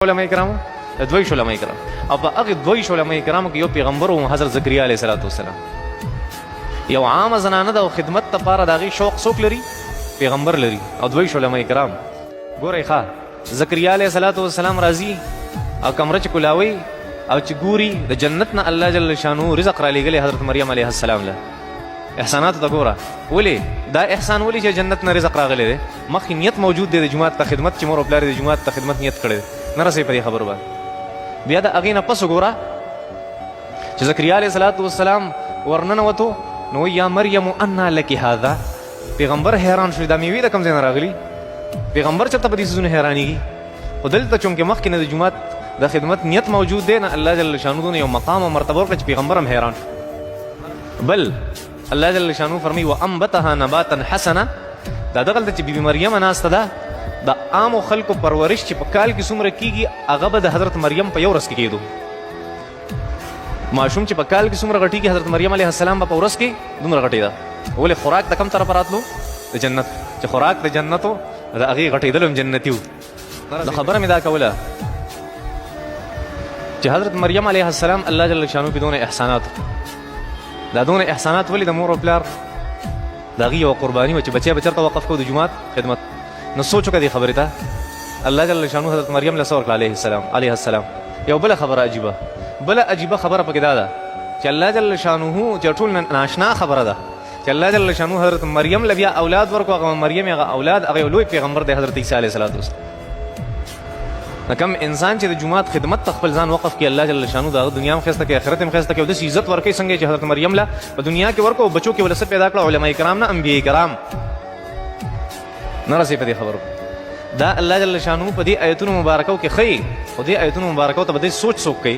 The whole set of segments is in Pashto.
علماء کرام دویش علماء کرام او په هغه دویش علماء کرام کې یو پیغمبر او حضرت زکریا علیه السلام یو عام زنانه د خدمت لپاره دغه شوق څوک لري پیغمبر لري او دویش علماء کرام ګورئ ښا زکریا علیه السلام راضي او کمره چې کولاوي او چې ګوري د جنت نه الله جل شانو رزق را لېږلی حضرت مریم علیه السلام له احسانات ته ګوره ولې دا احسان ولې چې جنت نه رزق راغلی دی مخکې نیت موجود دی د جومات ته خدمت چې مور او پلار د جومات ته خدمت نیت کړی دی نه رسوي په دې خبرو باندې بیا د هغې نه پس وګوره چې زکریا علیه السلام ورننوتو نو یا مریم انا لکی هذا پیغمبر حیران شو دا میوې د کوم ځای نه راغلي پیغمبر چېرته په دې څیزونو حیرانېږي خو دلته چونکې مخکې نه د جومات د خدمت نیت موجود دی نه الله جل شانو دونه یو مقام او مرتبه ورکړه چې پیغمبر هم حیران شو بل الله جل شانو فرمایي وانبتها نباتا حسنا دا دغلته چې بیبي مریم ناسته ده د عامو خلکو پرورش چې په کال کې څومره کېږي هغه به د حضرت مریم په یو ورځ کې کېدو ماشوم چې په کال کې څومره غټېږي حضرت مریم علیه السلام به په ورځ کې دومره غټېده ولې خوراک د کوم طرفه راتلو د جنت چې خوراک د جنت و د هغې غټېدل هم جنتي و د خبره مې دا کوله چې حضرت مریم علیه السلام الله جل شانو په دونه احسانات دا دونه احسانات ولې د مور او پلار د هغې یوه قرباني وه چې بچی به چېرته وقف کړو د جومات خدمت نو سوچ وکړه دې خبرې ته الله جل شانو حضرت مریم له څه ورکړه علیه السلام یو بله خبره عجیبه بله عجیبه خبره پکې دا ده چې الله جل شانو چې ټول ناشنا خبره ده چې الله جل شانو حضرت مریم له بیا اولاد ورکړو هغه مریم هغه اولاد هغه لوی پیغمبر دی حضرت عیسی علیه السلام کم انسان چې د جومات خدمت ته خپل ځان وقف کړي الله جل شانو د هغه دنیا هم ښایسته کړي آخرت هم ښایسته کړي او داسې عزت ورکوي څنګه چې حضرت مریم له په دنیا کې ورکړو بچو کې ولې څه پیدا کړه علما کرام نه انبیاء کرام نه رسوي په دې خبرو دا الله جل شانو په دې آیتونو مبارکو کې ښیي خو دې آیتونو مبارکو ته به دې سوچ څوک کوي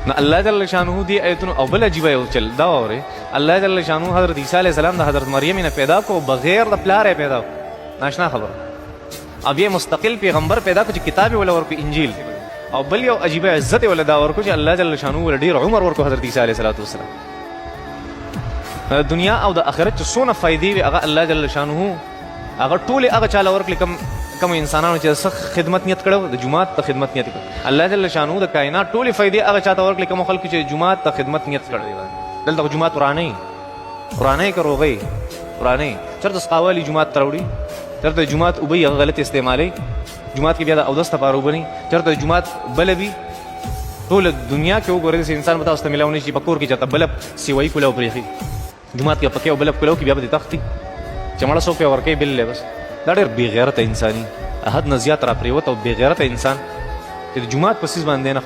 نو الله جل شانو دې آیتونو او بل عجیبه یو چل دا واورئ الله جل شانو حضرت عیسی علیه السلام د حضرت مریم نه پیدا کو بغیر د پلار یې پیدا ناشنا خبره اب یہ مستقل پیغمبر پیدا کو چې کتاب ولا ورکو انجیل او بل یو عجیبه عزت ولا دا ورکو چې الله جل شانو ول ډیر عمر ورکو حضرت عیسی علیه السلام دنیا او د آخرت څونه فائدې وي هغه الله جل شانو هغه ټول هغه چاله ورکړي کم انسانانو چې سخت خدمت نیت کړو د جمعات ته خدمت نیت کړو الله جل شانو د کائنات ټول فائدې هغه چاته ورکړي کوم خلک چې جمعات ته خدمت نیت کړي دلته جمعات قرآنی کروغي قرآنی چرته سقاوالي جمعات تروړي چرته جمعات اوبه هغه غلط استعمالي جمعات کې بیا د اودس لپاره اوبه نه چرته جمعات بله وي ټوله دنیا کې وګورئ داسې انسان به تاسو ته میلاو نه شي په کور کې چېرته بلب سیوایي کولاو پرېښي جمعات کې پکې او بلب کولاو کې بیا به دې تښتي چې مړه څوک پې ورکوي بل بس دا ډېر بېغیرته انساني حد نه زیات را پرېوت او بېغیرته انسان چې د جومات په څیز باندې نه